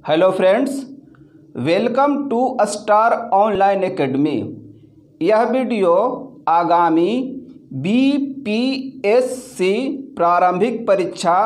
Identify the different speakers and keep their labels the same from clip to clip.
Speaker 1: Hello friends, welcome to star online academy. यह video आगामी BPSC प्रारंभिक परीक्षा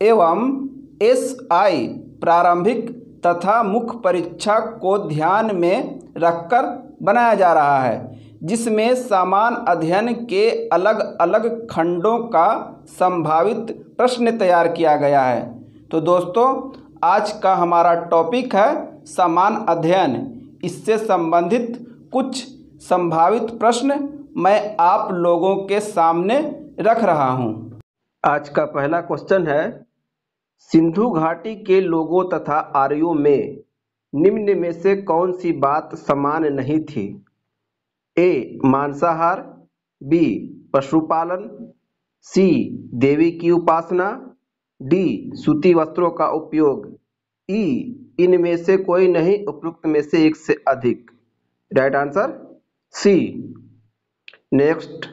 Speaker 1: एवं एसआई प्रारंभिक तथा मुख्य परीक्षा को ध्यान में रखकर बनाया जा रहा है, जिसमें सामान्य अध्ययन के अलग अलग खंडों का संभावित प्रश्न तैयार किया गया है। तो दोस्तों, आज का हमारा टॉपिक है सामान्य अध्ययन। इससे संबंधित कुछ संभावित प्रश्न मैं आप लोगों के सामने रख रहा हूं। आज का पहला क्वेश्चन है, सिंधु घाटी के लोगों तथा आर्यों में निम्न में से कौन सी बात समान नहीं थी? ए. मांसाहार, बी. पशुपालन, सी. देवी की उपासना, डी. सूती वस्त्रों का उपयोग, ई. इनमें से कोई नहीं, उपरोक्त में से एक से अधिक। Right answer C. Next,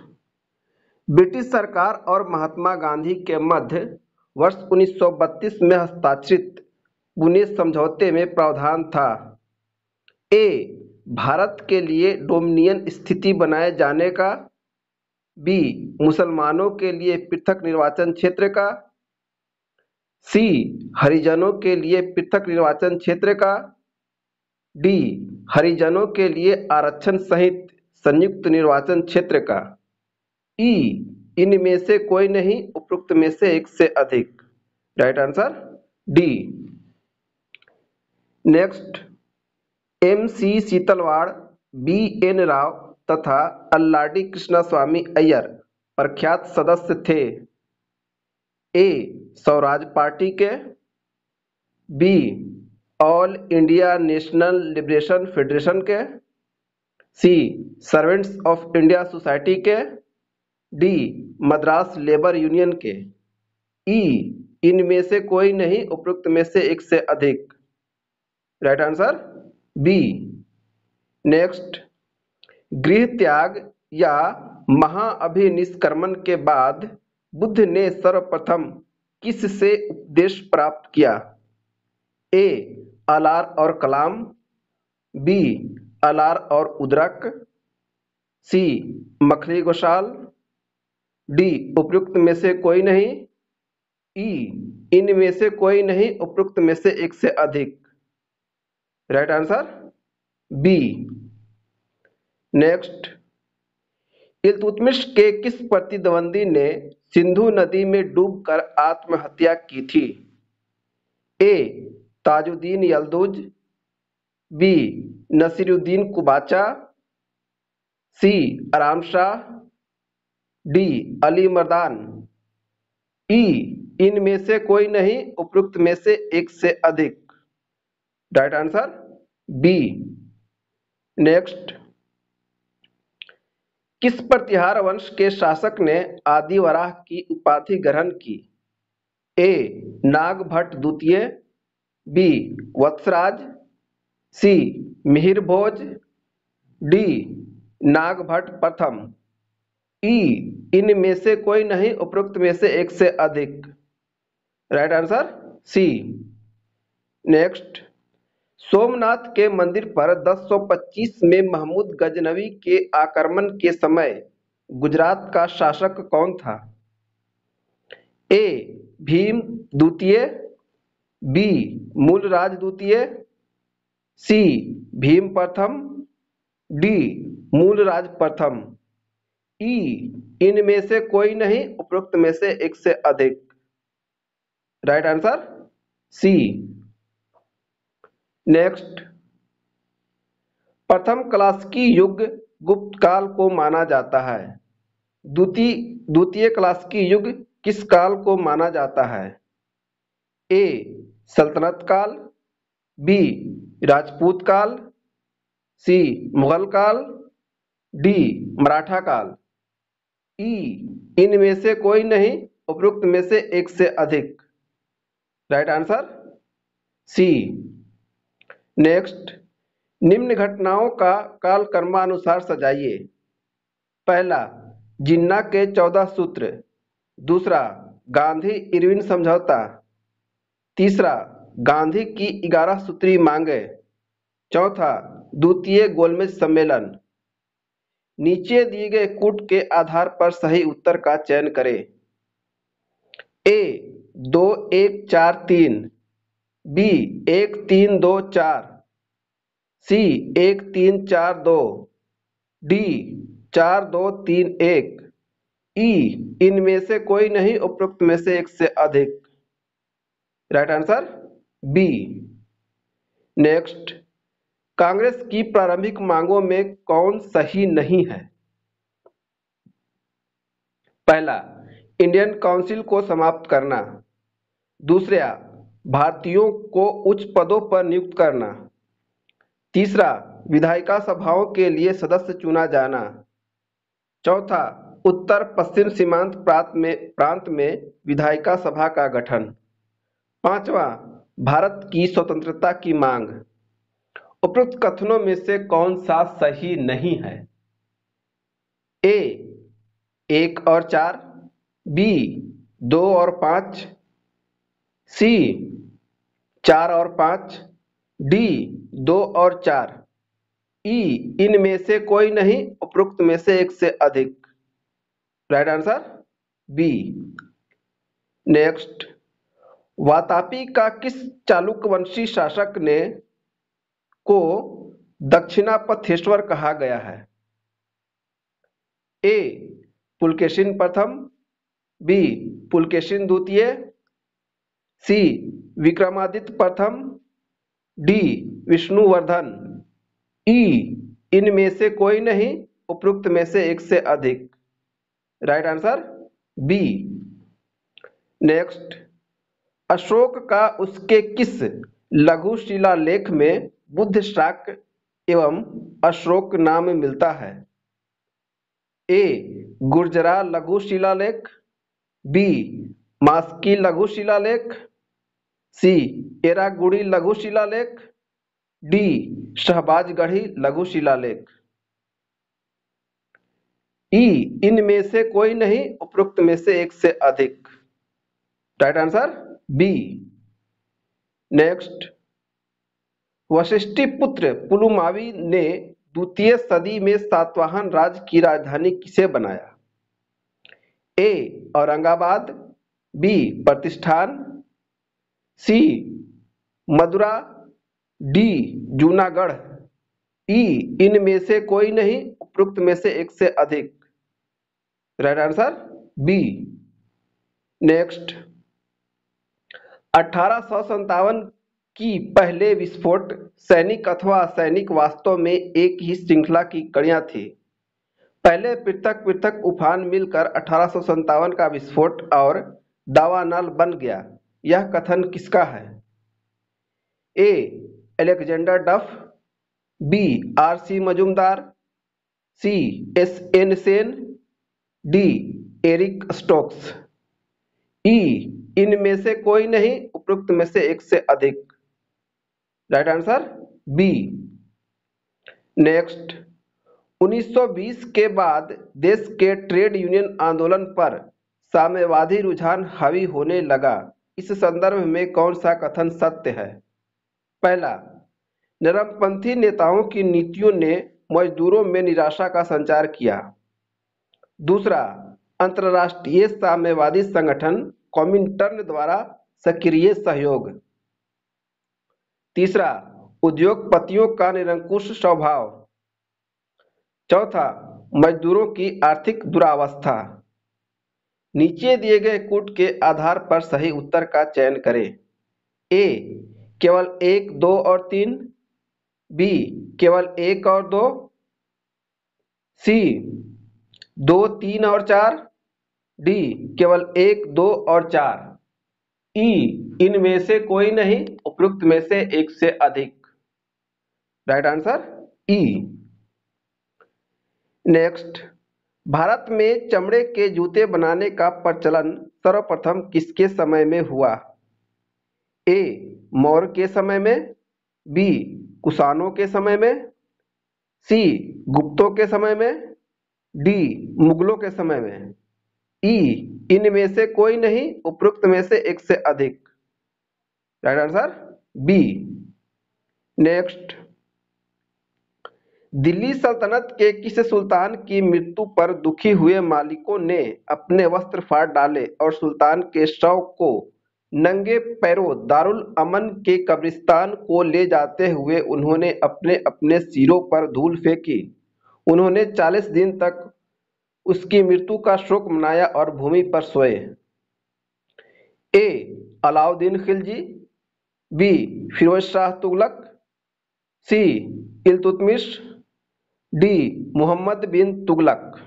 Speaker 1: British सरकार और महात्मा गांधी के मध्य वर्ष 1932 में हस्ताक्षरित पुणे समझौते में प्रावधान था। ए. भारत के लिए डोमिनियन स्थिति बनाए जाने का, बी. मुसलमानों के लिए पृथक निर्वाचन क्षेत्र का, सी. हरिजनों के लिए पृथक निर्वाचन क्षेत्र का, डी. हरिजनों के लिए आरक्षण सहित संयुक्त निर्वाचन क्षेत्र का, ई. इनमें से कोई नहीं, उपरोक्त में से एक से अधिक। Right answer D. Next, M C. Setalvad, B N. Rao तथा अल्लाडी कृष्णस्वामी अय्यर प्रख्यात सदस्य थे। ए. स्वराज पार्टी के, B. All India national liberation federation के, C. Servants of India society के, डी. मद्रास लेबर यूनियन के, ई. इनमें से कोई नहीं, उपरोक्त में से एक से अधिक। Right answer B. नेक्स्ट, गृह त्याग या महाअभिनिष्क्रमण के बाद बुद्ध ने सर्वप्रथम किस से उपदेश प्राप्त किया? ए. अलार और कलाम, बी. अलार और उद्रक, सी. मखली गोशाल, डी. उपयुक्त में से कोई नहीं, ई. इनमें से कोई नहीं, उपयुक्त में से एक से अधिक। Right answer B. Next, Iltutmish के किस प्रतिद्वंदी ने सिंधु नदी में डूबकर आत्महत्या की थी? ए. ताजुद्दीन यल्दुज, बी. नसीरुद्दीन कुबाचा, सी. आराम शाह, डी. अली मर्दान, ई. इनमें से कोई नहीं, उपरोक्त में से एक से अधिक। Right answer B. नेक्स्ट, किस प्रतिहार वंश के शासक ने आदिवराह की उपाधि ग्रहण की? ए. नागभट्ट द्वितीय, बी. वत्सराज, सी. मिहिर भोज, डी. नागभट्ट प्रथम, ई. इनमें से कोई नहीं, उपरोक्त में से एक से अधिक। Right answer C. Next, Somnath के मंदिर पर 1025 में महमूद गजनवी के आक्रमण के समय गुजरात का शासक कौन था? ए. भीम द्वितीय, बी. मूलराज द्वितीय, सी. भीम प्रथम, डी. मूलराज प्रथम, ई. इनमें से कोई नहीं, उपरोक्त में से एक से अधिक। Right answer C. नेक्स्ट, प्रथम क्लासिकी युग गुप्त काल को माना जाता है। द्वितीय क्लासिकी युग किस काल को माना जाता है? ए. सल्तनत काल, बी. राजपूत काल, सी. मुगल काल, डी. मराठा काल, ई. इनमें से कोई नहीं, उपरोक्त में से एक से अधिक। Right answer C. नेक्स्ट, निम्न घटनाओं का कालक्रमानुसार सजाइए। पहला, जिन्ना के 14 सूत्र, दूसरा गांधी इरविन समझौता, तीसरा गांधी की 11 सूत्री मांगे। चौथा, द्वितीय गोलमेज सम्मेलन। नीचे दिए गए कूट के आधार पर सही उत्तर का चयन करें। ए 2 1 4 3, बी 1 3 2 4, सी 1 3 4 2, डी 4 2 3 1, ई इनमें से कोई नहीं, उपरोक्त में से एक से अधिक। Right answer B. Next, Congress की प्रारंभिक मांगों में कौन सही नहीं है? पहला, इंडियन काउंसिल को समाप्त करना। दूसरा, भारतीयों को उच्च पदों पर नियुक्त करना। तीसरा, विधायिका सभाओं के लिए सदस्य चुना जाना। चौथा, उत्तर पश्चिम सीमांत प्रांत में विधायिका सभा का गठन। पांचवा, भारत की स्वतंत्रता की मांग। उपरोक्त कथनों में से कौन सा सही नहीं है? ए 1 और 4, बी 2 और 5, सी 4 और 5, डी 2 और 4, ई इनमें से कोई नहीं, उपरोक्त में से एक से अधिक। Right answer B. Next, Vatapi का किस चालुक्य वंशी शासक ने को दक्षिणापथेश्वर कहा गया है? ए पुलकेशिन प्रथम, बी पुलकेशिन द्वितीय, सी विक्रमादित्य प्रथम, डी विष्णुवर्धन, ई इनमें से कोई नहीं, उपरोक्त में से एक से अधिक। Right answer B. Next, Ashoka का उसके किस लघु शिलालेख में बुद्ध शाक्य एवं अशोक नाम मिलता है? ए गुर्जरा लघु शिलालेख, बी मास्की लघु शिलालेख, सी एरागुड़ी लघु शिलालेख, डी शहबाजगढ़ी लघु शिलालेख। ई इनमें से कोई नहीं, उपरोक्त में से एक से अधिक। Right answer B. Next, Vashishthiputra Pulumavi ने द्वितीय सदी में सातवाहन राज्य की राजधानी किसे बनाया? ए औरंगाबाद, बी प्रतिष्ठान, सी मदुरा, डी जूनागढ़, ई इनमें से कोई नहीं, उपरोक्त में से एक से अधिक। Right answer B. नेक्स्ट, 1857 की पहले विस्फोट सैनिक अथवा असैनिक वास्तव में एक ही श्रृंखला की कड़ियां थी। पहले पृथक पृथक उफान मिलकर 1857 का विस्फोट और दावानल बन गया। यह कथन किसका है? A Alexander Duff, B R C. Majumdar, C S N. Sen, D Eric Stokes. E इनमें से कोई नहीं, उपरोक्त में से एक से अधिक। Right answer B. नेक्स्ट, 1920 के बाद देश के ट्रेड यूनियन आंदोलन पर साम्यवादी रुझान हावी होने लगा। इस संदर्भ में कौन सा कथन सत्य है? पहला, नरमपंथी नेताओं की नीतियों ने मजदूरों में निराशा का संचार किया। दूसरा, अंतरराष्ट्रीय साम्यवादी संगठन कॉमिंटर्न द्वारा सक्रिय सहयोग। तीसरा, उद्योगपतियों का निरंकुश स्वभाव। चौथा, मजदूरों की आर्थिक दुरावस्था। नीचे दिए गए कूट के आधार पर सही उत्तर का चयन करें। ए केवल 1 2 और 3, बी केवल 1 और 2, सी 2 3 और 4, डी केवल 1 2 और 4, ई इनमें से कोई नहीं, उपरोक्त में से एक से अधिक। राइट आंसर ई। नेक्स्ट, भारत में चमड़े के जूते बनाने का प्रचलन सर्वप्रथम किसके समय में हुआ? ए मौर्य के समय में, बी कुषाणों के समय में, सी गुप्तों के समय में, डी मुगलों के समय में, ई इनमें से कोई नहीं, उपरोक्त में से एक से अधिक। Right answer
Speaker 2: B. Next, Delhi सल्तनत के किस सुल्तान की मृत्यु पर दुखी हुए मालिकों ने अपने वस्त्र फाड़ डाले और सुल्तान के शव को नंगे पैरों दारुल अमन के कब्रिस्तान को ले जाते हुए उन्होंने अपने अपने सिरों पर धूल फेंकी। उन्होंने 40 दिन तक उसकी मृत्यु का शोक मनाया और भूमि पर सोए। ए अलाउद्दीन खिलजी, बी फिरोज शाह तुगलक, सी इल्तुतमिश, डी मोहम्मद बिन तुगलक।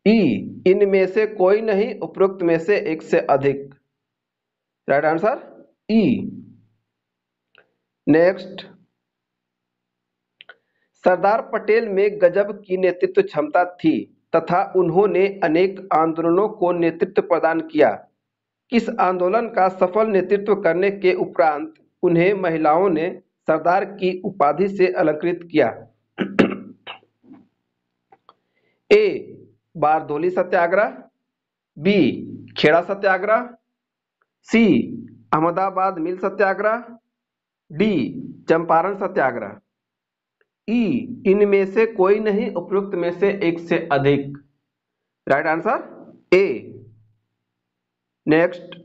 Speaker 2: ई इनमें से कोई नहीं, उपरोक्त में से एक से अधिक। राइट आंसर ई। नेक्स्ट, सरदार पटेल में गजब की नेतृत्व क्षमता थी तथा उन्होंने अनेक आंदोलनों को नेतृत्व प्रदान किया। किस आंदोलन का सफल नेतृत्व करने के उपरांत उन्हें महिलाओं ने सरदार की उपाधि से अलंकृत किया? ए बारदोली सत्याग्रह, बी खेड़ा सत्याग्रह, सी अहमदाबाद मिल सत्याग्रह, डी चंपारण सत्याग्रह। ई इनमें से कोई नहीं, उपयुक्त में से एक से अधिक। Right answer A. नेक्स्ट,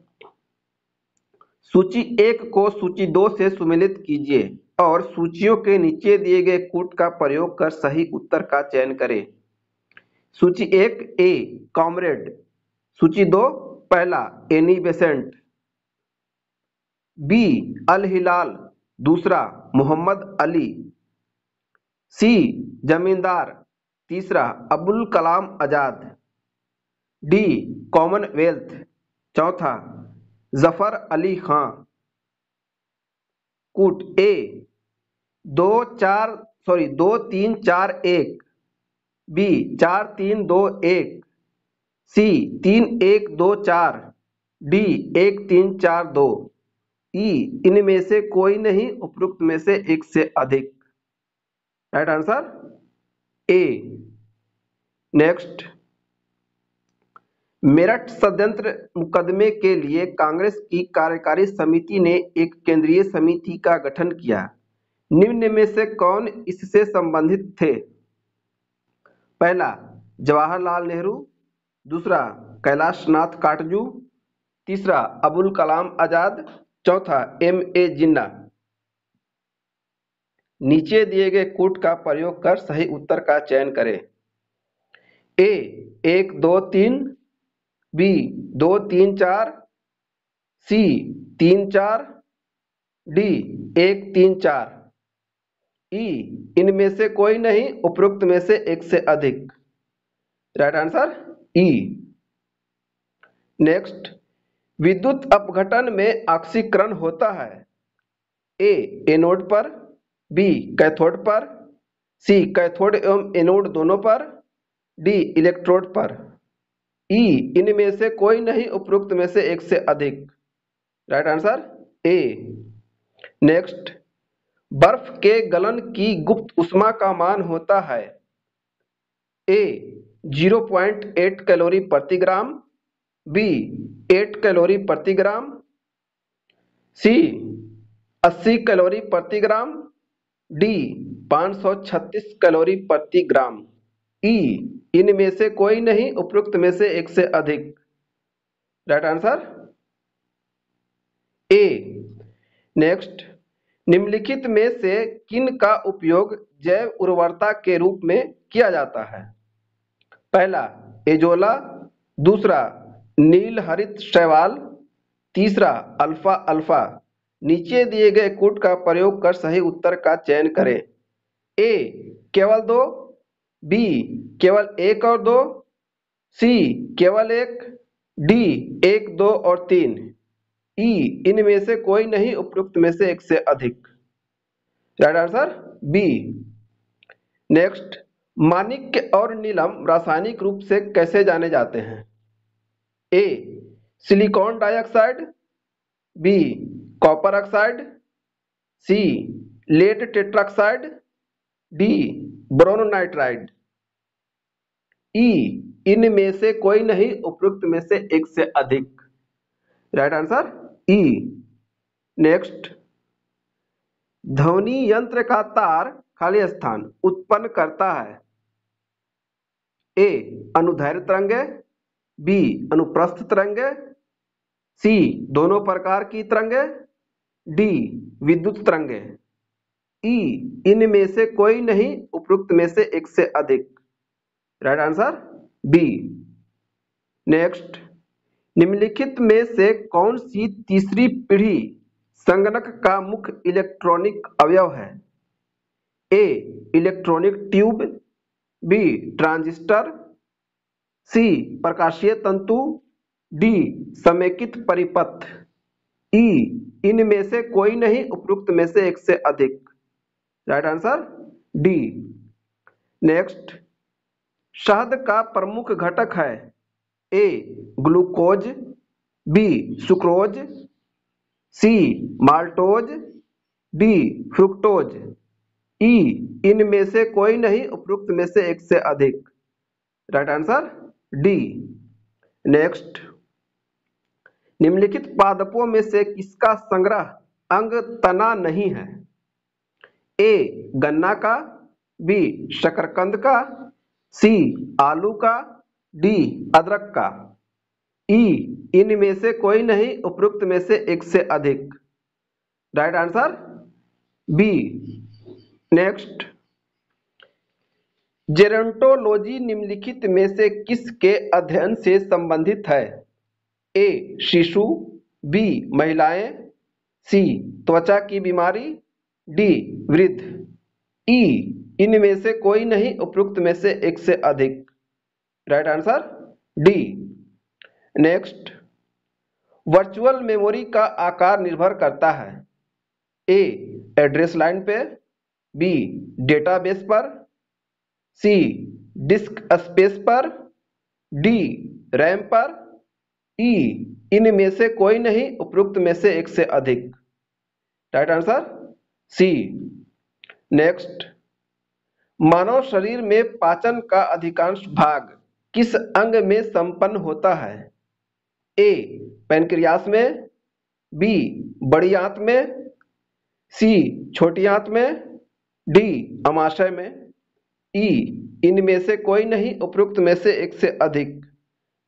Speaker 2: सूची 1 को सूची 2 से सुमेलित कीजिए और सूचियों के नीचे दिए गए कूट का प्रयोग कर सही उत्तर का चयन करें। सूची 1 ए कॉमरेड, सूची 2 पहला एनी बेसेंट, बी अल हिलाल, दूसरा मोहम्मद अली, सी जमींदार, तीसरा अबुल कलाम आजाद, डी कॉमनवेल्थ, चौथा जफर अली खां। कूट ए 2-3-4-1, बी 4-3-2-1, सी 3-1-2-4, डी 1-3-4-2। ई इनमें से कोई नहीं, उपयुक्त में से एक से अधिक। Right answer A. Next, Meerut षड्यंत्र मुकदमे के लिए कांग्रेस की कार्यकारी समिति ने एक केंद्रीय समिति का गठन किया। निम्न में से कौन इससे संबंधित थे? पहला जवाहरलाल नेहरू, दूसरा कैलाश नाथ काटजू, तीसरा अबुल कलाम आजाद, चौथा M.A. जिन्ना। नीचे दिए गए कूट का प्रयोग कर सही उत्तर का चयन करें। ए 1-2-3, बी 2-3-4, सी 3-4, डी 1-3-4। ई इनमें से कोई नहीं, उपरोक्त में से एक से अधिक। राइट आंसर ई। नेक्स्ट, विद्युत अपघटन में ऑक्सीकरण होता है। ए एनोड पर, बी कैथोड पर, सी कैथोड एवं एनोड दोनों पर, डी इलेक्ट्रोड पर। ई इनमें से कोई नहीं, उपरोक्त में से एक से अधिक। Right answer A. नेक्स्ट, बर्फ के गलन की गुप्त उष्मा का मान होता है। ए 0.8 कैलोरी प्रति ग्राम, बी 8 कैलोरी प्रति ग्राम, सी 80 कैलोरी प्रति ग्राम, डी 536 कैलोरी प्रति ग्राम। ई इनमें से कोई नहीं, उपयुक्त में से एक से अधिक। Right answer A. नेक्स्ट, निम्नलिखित में से किन का उपयोग जैव उर्वरता के रूप में किया जाता है? पहला एजोला, दूसरा नील हरित शैवाल, तीसरा अल्फा अल्फा। नीचे दिए गए कूट का प्रयोग कर सही उत्तर का चयन करें। ए केवल 2, बी केवल 1 और 2, सी केवल 1, डी 1, 2 और 3। ई इनमें से कोई नहीं, उपयुक्त में से एक से अधिक। Right answer B. नेक्स्ट, माणिक्य और नीलम रासायनिक रूप से कैसे जाने जाते हैं? A silicon dioxide, B copper oxide, C lead tetroxide, D boron nitride. E इनमें से कोई नहीं, उपयुक्त में से एक से अधिक। राइट आंसर ई। नेक्स्ट, ध्वनि यंत्र का तार खाली स्थान उत्पन्न करता है? ए अनुदैर्घ्य तरंगे, बी अनुप्रस्थ तरंगे, सी दोनों प्रकार की तरंगे, डी विद्युत तरंगे। ई इनमें से कोई नहीं, उपरोक्त में से एक से अधिक। Right answer B. नेक्स्ट, निम्नलिखित में से कौन सी तीसरी पीढ़ी संगणक का मुख्य इलेक्ट्रॉनिक अवयव है? ए इलेक्ट्रॉनिक ट्यूब, बी ट्रांजिस्टर, सी प्रकाशीय तंतु, डी समेकित परिपथ। ई इनमें से कोई नहीं, उपरोक्त में से एक से अधिक। Right answer D. नेक्स्ट, शहद का प्रमुख घटक है? ए ग्लूकोज, बी सुक्रोज, सी माल्टोज, डी फ्रुक्टोज। ई इनमें से कोई नहीं, उपरोक्त में से एक से अधिक। Right answer D. नेक्स्ट, निम्नलिखित पादपों में से किसका संग्रह अंग तना नहीं है? ए गन्ना का, बी शकरकंद का, सी आलू का, डी अदरक का। ई इनमें से कोई नहीं, उपरोक्त में से एक से अधिक। Right answer B. Next, gerontology निम्नलिखित में से किसके अध्ययन से संबंधित है? ए शिशु, बी महिलाएं, सी त्वचा की बीमारी, डी वृद्ध। ई इनमें से कोई नहीं, उपरोक्त में से एक से अधिक। Right answer D. Next, virtual memory का आकार निर्भर करता है? ए एड्रेस लाइन पे, बी डेटाबेस पर, सी डिस्क स्पेस पर, डी रैम पर। ई इनमें से कोई नहीं, उपरोक्त में से एक से अधिक। Right answer C. नेक्स्ट, मानव शरीर में पाचन का अधिकांश भाग किस अंग में संपन्न होता है? ए पैनक्रियास में, बी बड़ी आंत में, सी छोटी आंत में, डी अमाशय में। ई इनमें से कोई नहीं, उपरोक्त में से एक से अधिक।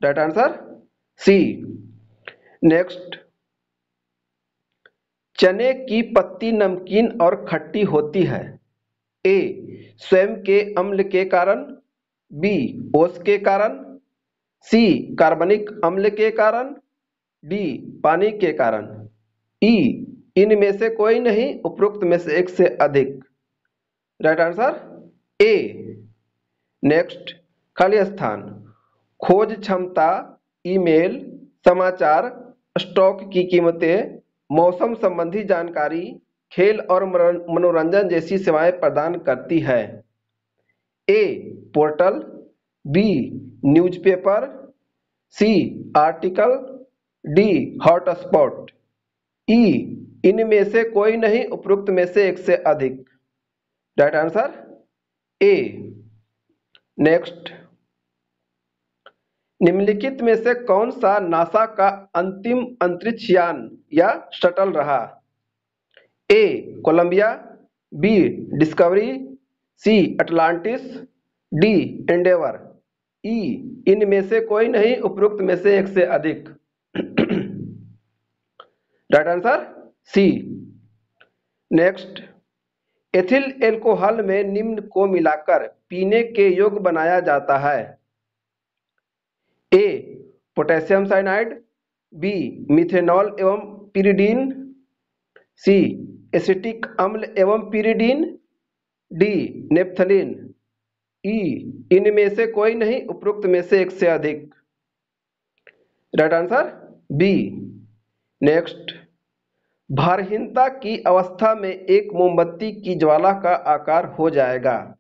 Speaker 2: Right answer C. नेक्स्ट, चने की पत्ती नमकीन और खट्टी होती है? ए स्वयं के अम्ल के कारण, बी ओस के कारण, सी कार्बनिक अम्ल के कारण, डी पानी के कारण। ई इनमें से कोई नहीं, उपरोक्त में से एक से अधिक। Right answer A. नेक्स्ट, खाली स्थान खोज क्षमता, ईमेल, समाचार, स्टॉक की कीमतें, मौसम संबंधी जानकारी, खेल और मनोरंजन जैसी सेवाएं प्रदान करती है? A portal, B newspaper, C article, D hotspot. E इनमें से कोई नहीं, उपरोक्त में से एक से अधिक। Right answer A. नेक्स्ट, निम्नलिखित में से कौन सा नासा का अंतिम अंतरिक्ष यान या शटल रहा? ए कोलंबिया, बी डिस्कवरी, सी अटलांटिस, डी एंडेवर। ई इनमें से कोई नहीं, उपरोक्त में से एक से अधिक। Right answer C. Next, ethyl alcohol में निम्न को मिलाकर पीने के योग्य बनाया जाता है? ए पोटेशियम साइनाइड, बी मिथेनॉल एवं पिरिडीन, सी एसिटिक अम्ल एवं पिरिडीन, डी नेप्थलीन। ई इनमें से कोई नहीं, उपरोक्त में से एक से अधिक। Right answer B. नेक्स्ट, भारहीनता की अवस्था में एक मोमबत्ती की ज्वाला का आकार हो जाएगा?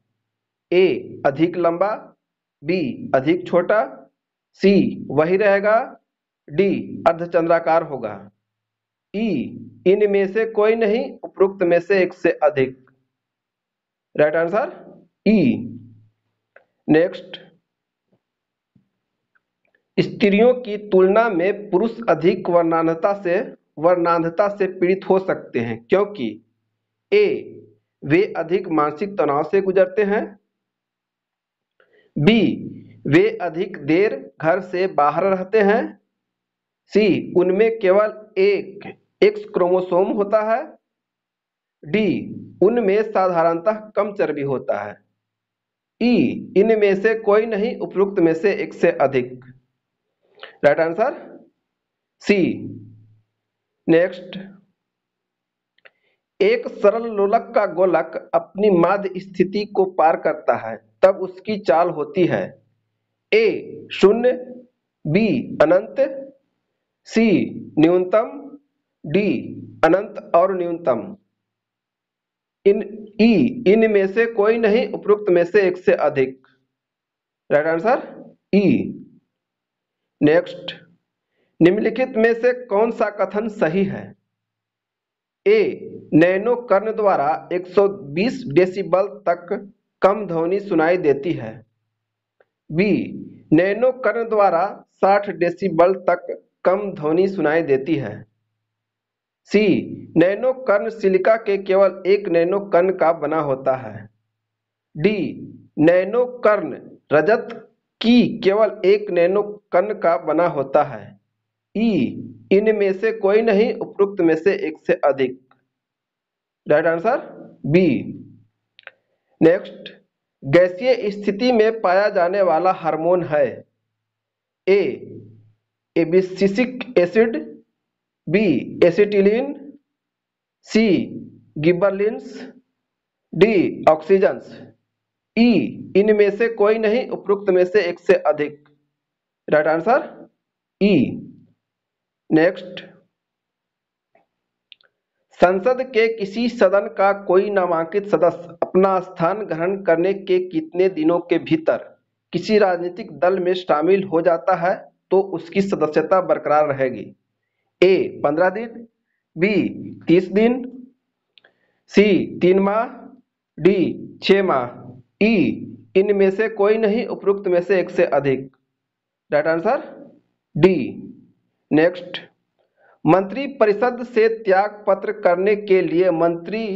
Speaker 2: ए अधिक लंबा, बी अधिक छोटा, सी वही रहेगा, डी अर्धचंद्राकार होगा। ई इनमें से कोई नहीं, उपरोक्त में से एक से अधिक। राइट आंसर ई। नेक्स्ट, स्त्रियों की तुलना में पुरुष अधिक वर्णांधता से पीड़ित हो सकते हैं क्योंकि? ए, वे अधिक मानसिक तनाव से गुजरते हैं। बी, वे अधिक देर घर से बाहर रहते हैं। सी, उनमें केवल एक एक्स क्रोमोसोम होता है। डी, उनमें साधारणतः कम चर्बी होता है। ई, इनमें से कोई नहीं, उपरोक्त में से एक से अधिक। Right answer C. नेक्स्ट, एक सरल लोलक का गोलक अपनी माध्य स्थिति को पार करता है तब उसकी चाल होती है ए, शून्य, बी, अनंत, सी, न्यूनतम, डी, अनंत और न्यूनतम। इनमें से कोई नहीं, उपरोक्त में से एक से अधिक। राइट आंसर ई। नेक्स्ट, निम्नलिखित में से कौन सा कथन सही है? ए, नैनो कर्ण द्वारा 120 डेसिबल तक कम ध्वनि सुनाई देती है। बी, नैनो कर्ण द्वारा 60 डेसिबल तक कम ध्वनि सुनाई देती है। सी, नैनो कर्ण सिलिका के केवल एक नैनो कर्ण का बना होता है। डी, नैनो कर्ण रजत की केवल एक नैनो कर्ण का बना होता है। ई, इनमें से कोई नहीं, उपरोक्त में से एक से अधिक। Right answer B. नेक्स्ट, गैसीय स्थिति में पाया जाने वाला हार्मोन है ए, एबिसिसिक एसिड, बी, एसिटिलीन, सी, गिबरलिन्स, डी, ऑक्सीजन्स। ई, इनमें से कोई नहीं, उपरोक्त में से एक से अधिक। राइट आंसर ई। नेक्स्ट, संसद के किसी सदन का कोई नामांकित सदस्य अपना स्थान ग्रहण करने के कितने दिनों के भीतर किसी राजनीतिक दल में शामिल हो जाता है तो उसकी सदस्यता बरकरार रहेगी? ए, 15 दिन, बी, 30 दिन, सी, 3 माह, डी, 6 माह। ई, इनमें से कोई नहीं, उपरोक्त में से एक से अधिक। Right answer D. नेक्स्ट, मंत्री परिषद से त्याग पत्र करने के लिए मंत्री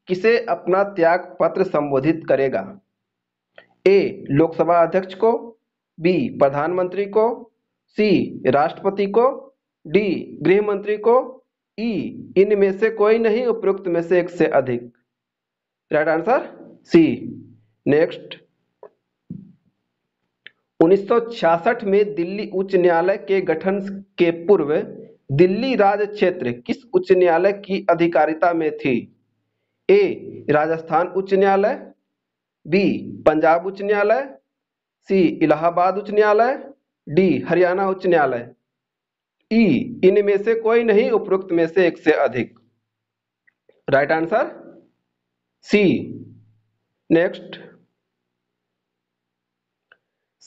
Speaker 2: किसे अपना त्याग पत्र संबोधित करेगा? ए, लोकसभा अध्यक्ष को, बी, प्रधानमंत्री को, सी, राष्ट्रपति को, डी, गृह मंत्री को। ई, इनमें से कोई नहीं, उपरोक्त में से एक से अधिक। Right answer C. नेक्स्ट, 1966 में दिल्ली उच्च न्यायालय के गठन के पूर्व दिल्ली राज्य क्षेत्र किस उच्च न्यायालय की अधिकारिता में थी? ए, राजस्थान उच्च न्यायालय, बी, पंजाब उच्च न्यायालय, सी, इलाहाबाद उच्च न्यायालय, डी, हरियाणा उच्च न्यायालय। ई, इनमें से कोई नहीं, उपरोक्त में से एक से अधिक। Right answer C. नेक्स्ट,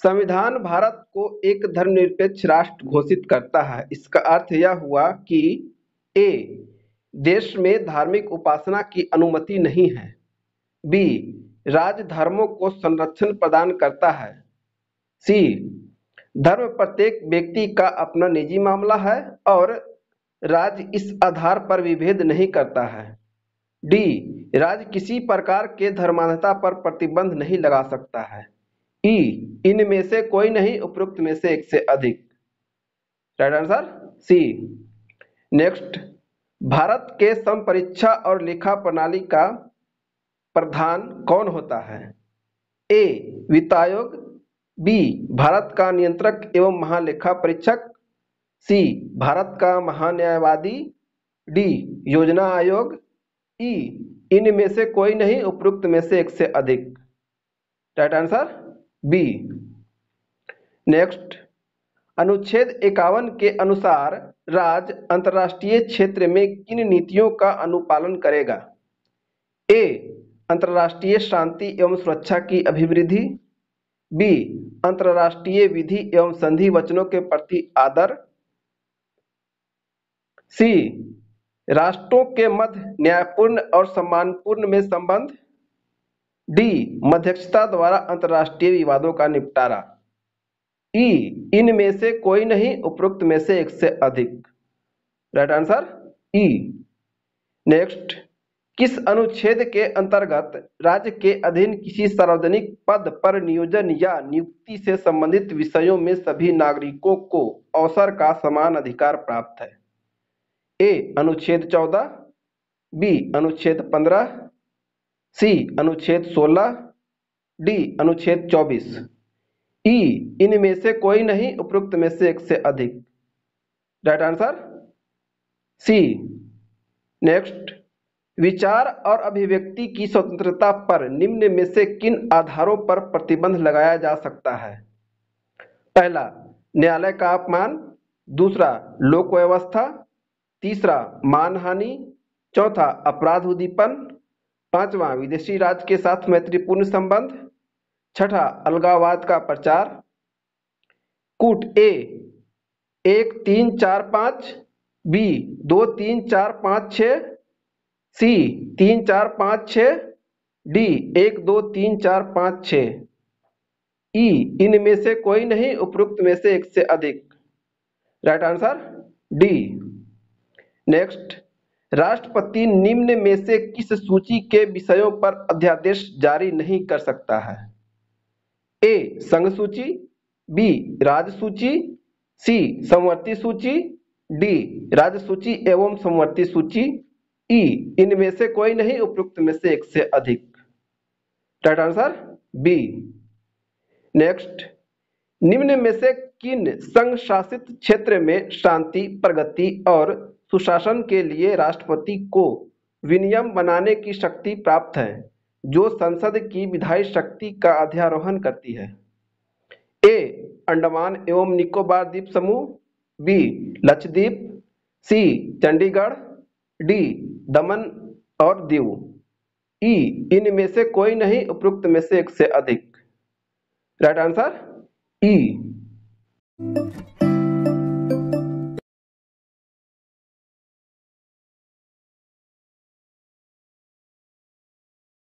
Speaker 2: संविधान भारत को एक धर्मनिरपेक्ष राष्ट्र घोषित करता है। इसका अर्थ यह हुआ कि ए, देश में धार्मिक उपासना की अनुमति नहीं है। बी, राज्य धर्मों को संरक्षण प्रदान करता है। सी, धर्म प्रत्येक व्यक्ति का अपना निजी मामला है और राज्य इस आधार पर विभेद नहीं करता है। डी, राज्य किसी प्रकार के धर्मांधता पर प्रतिबंध नहीं लगा सकता है। ई, इनमें से कोई नहीं, उपरोक्त में से एक से अधिक। Right answer C. Next, Bharat के संपरीक्षा और लेखा प्रणाली का प्रधान कौन होता है? ए, वित्त आयोग, बी, भारत का नियंत्रक एवं महालेखा परीक्षक, सी, भारत का महान्यायवादी, डी, योजना आयोग। ई, इनमें से कोई नहीं, उपरोक्त में से एक से अधिक। Right answer B. नेक्स्ट, अनुच्छेद 51 के अनुसार राज्य अंतर्राष्ट्रीय क्षेत्र में किन नीतियों का अनुपालन करेगा? ए, अंतर्राष्ट्रीय शांति एवं सुरक्षा की अभिवृद्धि, बी, अंतर्राष्ट्रीय विधि एवं संधि वचनों के प्रति आदर, सी, राष्ट्रों के मध्य न्यायपूर्ण और सम्मानपूर्ण में संबंध, डी, मध्यस्थता द्वारा अंतर्राष्ट्रीय विवादों का निपटारा। ई, इनमें से कोई नहीं, उपरोक्त में से एक से अधिक। राइट आंसर ई। नेक्स्ट, किस अनुच्छेद के अंतर्गत राज्य के अधीन किसी सार्वजनिक पद पर नियोजन या नियुक्ति से संबंधित विषयों में सभी नागरिकों को अवसर का समान अधिकार प्राप्त है? ए अनुच्छेद 14, बी अनुच्छेद 15, सी अनुच्छेद 16, डी अनुच्छेद 24। ई इनमें से कोई नहीं, उपरोक्त में से एक से अधिक। Right answer C. नेक्स्ट, विचार और अभिव्यक्ति की स्वतंत्रता पर निम्न में से किन आधारों पर प्रतिबंध लगाया जा सकता है? पहला, न्यायालय का अपमान, दूसरा, लोक व्यवस्था, तीसरा, मानहानि, चौथा, अपराध उद्दीपन, पांचवा, विदेशी राज्य के साथ मैत्रीपूर्ण संबंध, छठा, अलगाववाद का प्रचार। कूट ए 1 3 4 5, बी 2 3 4 5 6, सी 3 4 5 6, डी 1 2 3 4 5 6। ई इनमें से कोई नहीं, उपरोक्त में से एक से अधिक। Right answer D. नेक्स्ट, राष्ट्रपति निम्न में से किस सूची के विषयों पर अध्यादेश जारी नहीं कर सकता है? ए संघ सूची, बी राज्य सूची, सी समवर्ती सूची, डी राज्य सूची एवं समवर्ती सूची। ई इनमें से कोई नहीं, उपरोक्त में से एक से अधिक। Right answer B. नेक्स्ट, निम्न में से किन संघ शासित क्षेत्र में शांति, प्रगति और सुशासन के लिए राष्ट्रपति को विनियम बनाने की शक्ति प्राप्त है, जो संसद की विधायी शक्ति का अध्यारोहण करती है? ए अंडमान एवं निकोबार द्वीप समूह, बी लक्षद्वीप, सी चंडीगढ़, डी दमन और दीव। ई इनमें से कोई नहीं, उपरोक्त में से एक से अधिक। राइट आंसर ई।